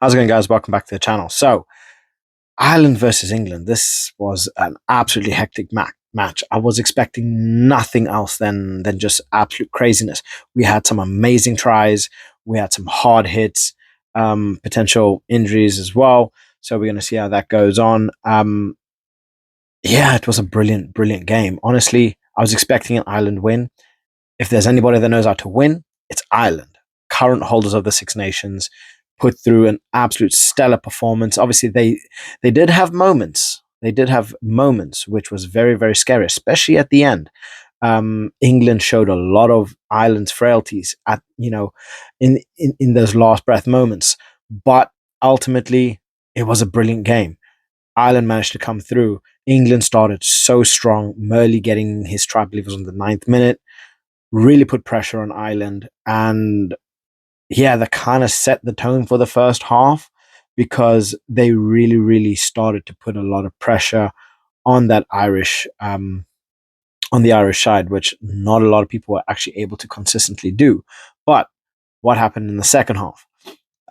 How's it going, guys? Welcome back to the channel. So, Ireland versus England. This was an absolutely hectic match. I was expecting nothing else than just absolute craziness. We had some amazing tries. We had some hard hits, potential injuries as well. So we're going to see how that goes on. Yeah, it was a brilliant, brilliant game. Honestly, I was expecting an Ireland win. If there's anybody that knows how to win, it's Ireland. Current holders of the Six Nations put through an absolute stellar performance. Obviously, they did have moments. They did have moments which was very, very scary, especially at the end. England showed a lot of Ireland's frailties at in those last breath moments, but ultimately it was a brilliant game. Ireland managed to come through. England started so strong. Murley getting his try, I believe, was on the 9th minute, really put pressure on Ireland. And yeah, that kind of set the tone for the first half because they really, really started to put a lot of pressure on that on the Irish side, which not a lot of people were actually able to consistently do. But what happened in the second half?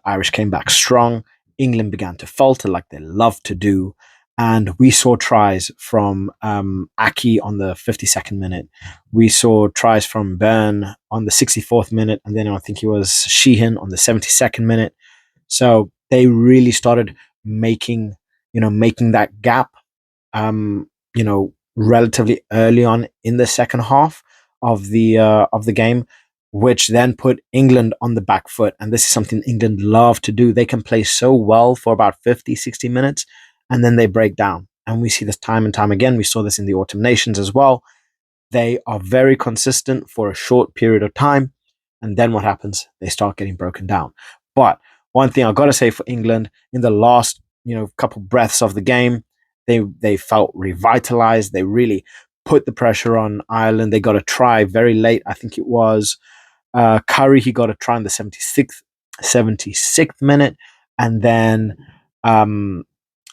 Irish came back strong. England began to falter like they love to do. And we saw tries from Aki on the 52nd minute. We saw tries from Byrne on the 64th minute. And then I think it was Sheehan on the 72nd minute. So they really started making, making that gap, relatively early on in the second half of the game, which then put England on the back foot. And this is something England love to do. They can play so well for about 50, 60 minutes, and then they break down. And we see this time and time again. We saw this in the Autumn Nations as well. They are very consistent for a short period of time. And then what happens? They start getting broken down. But one thing I've got to say for England, in the last, couple breaths of the game, they felt revitalized. They really put the pressure on Ireland. They got a try very late. I think it was Curry. He got a try in the 76th minute. And then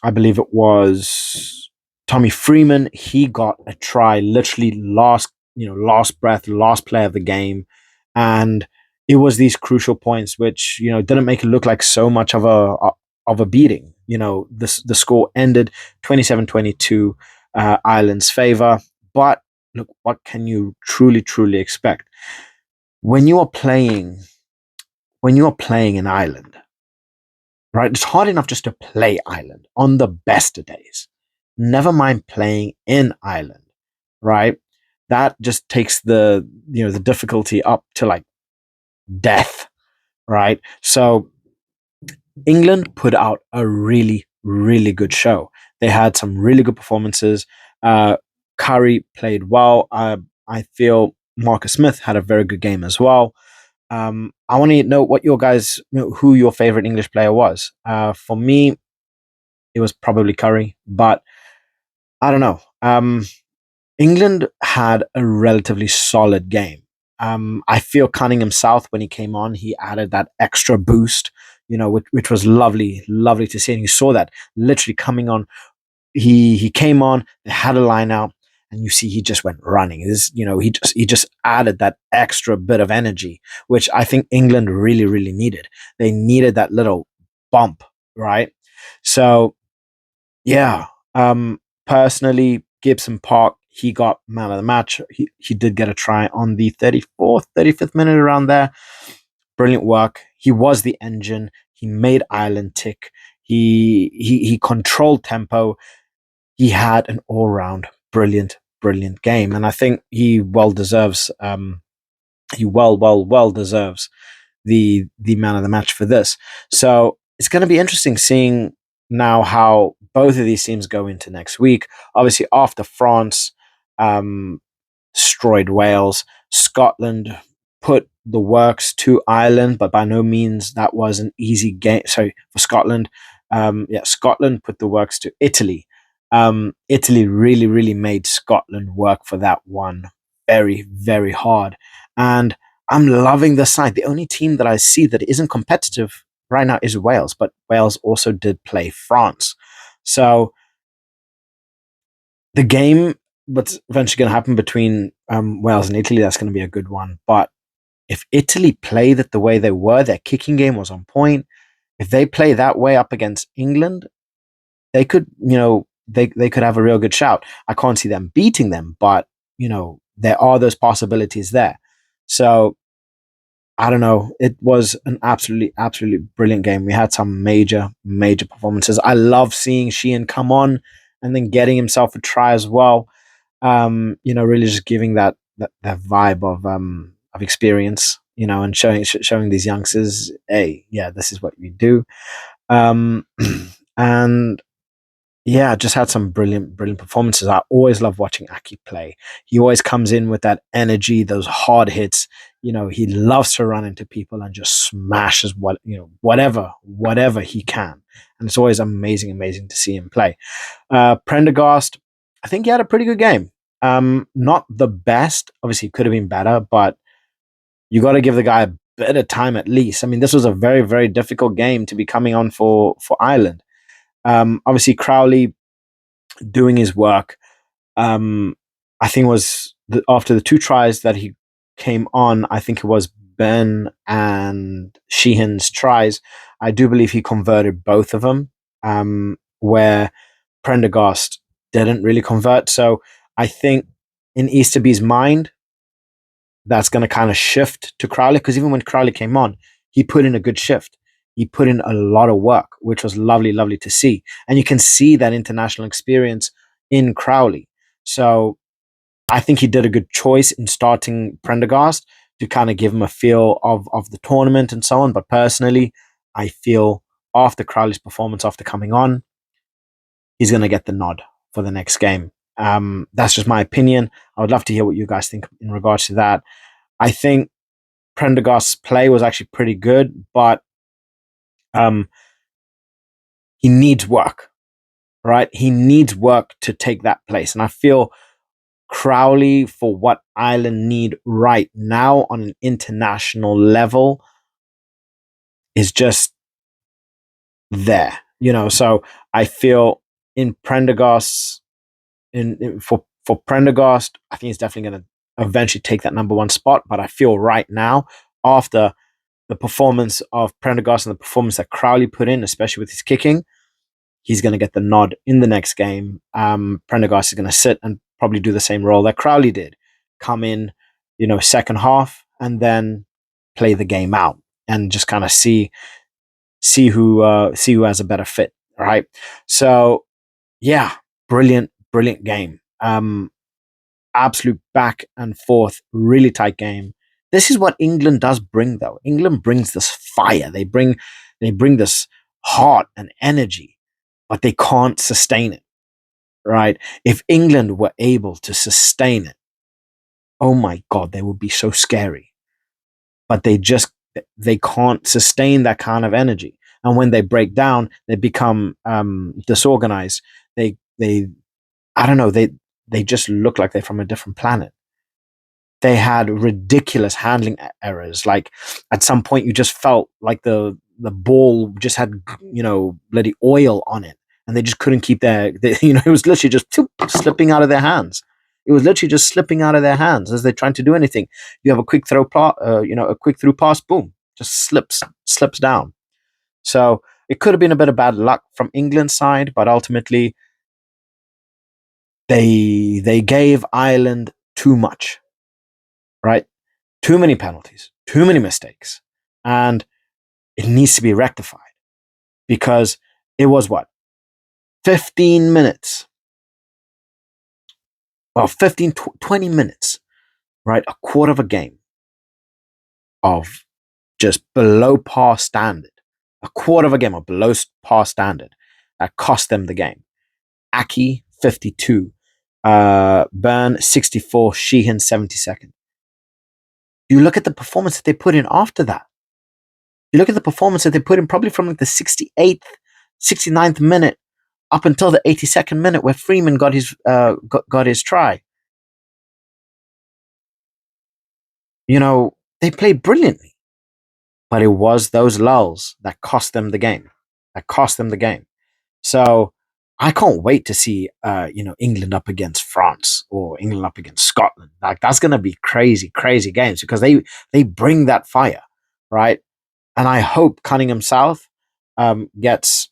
I believe it was Tommy Freeman. He got a try literally last breath, last play of the game. And it was these crucial points which, didn't make it look like so much of a beating. The score ended 27-22 Ireland's favor. But look, what can you truly, truly expect? When you are playing in Ireland, right? It's hard enough just to play Ireland on the best of days. Never mind playing in Ireland, right? That just takes the difficulty up to like death, right? So England put out a really, really good show. They had some really good performances. Curry played well. I feel Marcus Smith had a very good game as well. I want to know what your guys, who your favorite English player was. For me, it was probably Curry, but I don't know. England had a relatively solid game. I feel Cunningham South, when he came on, he added that extra boost, which was lovely, lovely to see. And you saw that literally coming on. He came on, they had a line out, and you see he just went running. He just added that extra bit of energy, which I think England really, really needed. They needed that little bump, right? So yeah, personally, Gibson Park, he got man of the match. He did get a try on the 34th, 35th minute around there. Brilliant work. He was the engine. He made Ireland tick. He controlled tempo. He had an all-round brilliant, brilliant game. And I think he well deserves he well deserves the man of the match for this. So it's going to be interesting seeing now how both of these teams go into next week. Obviously, after France destroyed Wales, Scotland put the works to Ireland, but by no means that was an easy game. Sorry, for Scotland. Scotland put the works to Italy. Italy really, really made Scotland work for that one very, very hard. And I'm loving the side. The only team that I see that isn't competitive right now is Wales, but Wales also did play France. So the game what's eventually going to happen between Wales and Italy, that's going to be a good one. But if Italy played it the way they were, their kicking game was on point, if they play that way up against England, they could, they could have a real good shout. I can't see them beating them, but there are those possibilities there. So I don't know. It was an absolutely, absolutely brilliant game. We had some major, major performances. I love seeing Sheehan come on and then getting himself a try as well. Really just giving that vibe of experience, and showing these youngsters, hey, yeah, this is what we do. Um, and yeah, just had some brilliant, brilliant performances. I always love watching Aki play. He always comes in with that energy, those hard hits. He loves to run into people and just smashes whatever he can. And it's always amazing, amazing to see him play. Prendergast, I think he had a pretty good game. Not the best, obviously, could have been better, but you got to give the guy a bit of time at least. I mean, this was a very, very difficult game to be coming on for Ireland. Obviously, Crowley doing his work. Um, I think it was after the two tries that he came on. I think it was Ben and Sheehan's tries. I do believe he converted both of them. Where Prendergast didn't really convert. So I think in Easterby's mind, that's going to kind of shift to Crowley, because even when Crowley came on, he put in a good shift. He put in a lot of work, which was lovely, lovely to see. And you can see that international experience in Crowley. So I think he did a good choice in starting Prendergast to kind of give him a feel of the tournament and so on. But personally, I feel after Crowley's performance, after coming on, he's going to get the nod for the next game. That's just my opinion. I would love to hear what you guys think in regards to that. I think Prendergast's play was actually pretty good, but um, he needs work, right? He needs work to take that place. And I feel Crowley, for what Ireland need right now on an international level, is just there, So I feel in Prendergast's, for Prendergast, I think he's definitely going to eventually take that number one spot. But I feel right now, after the performance of Prendergast and the performance that Crowley put in, especially with his kicking, he's going to get the nod in the next game. Prendergast is going to sit and probably do the same role that Crowley did, come in, second half, and then play the game out and just kind of see who has a better fit. Right. So yeah, brilliant, brilliant game. Absolute back and forth, really tight game. This is what England does bring, though. England brings this fire. They bring this heart and energy, but they can't sustain it. Right? If England were able to sustain it, oh my God, they would be so scary. But they can't sustain that kind of energy. And when they break down, they become disorganized. They I don't know, they just look like they're from a different planet. They had ridiculous handling errors. Like at some point, you just felt like the ball just had bloody oil on it, and they just couldn't keep it was literally just slipping out of their hands. It was literally just slipping out of their hands as they're trying to do anything. You have a quick a quick through pass, boom, just slips down. So it could have been a bit of bad luck from England's side, but ultimately they gave Ireland too much, right? Too many penalties, too many mistakes, and it needs to be rectified, because it was what, 15 minutes, well, 20 minutes, right? A quarter of a game of just below par standard, a quarter of a game of below par standard that cost them the game. Aki 52, Byrne 64, Sheehan 72nd. You look at the performance that they put in after that. You look at the performance that they put in probably from like the 68th, 69th minute up until the 82nd minute where Freeman got his try. They played brilliantly, but it was those lulls that cost them the game. So I can't wait to see England up against France or England up against Scotland. Like that's gonna be crazy, crazy games, because they bring that fire, right? And I hope Cunningham South gets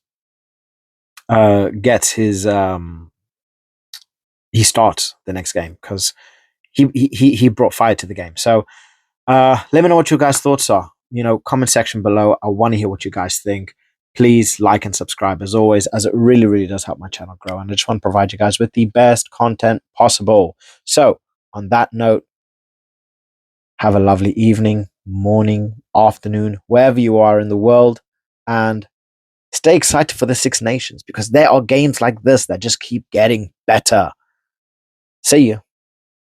his he starts the next game because he brought fire to the game. So let me know what you guys' thoughts are. Comment section below. I want to hear what you guys think. Please like and subscribe as always, as it really, really does help my channel grow. And I just want to provide you guys with the best content possible. So, on that note, have a lovely evening, morning, afternoon, wherever you are in the world. And stay excited for the Six Nations because there are games like this that just keep getting better. See you.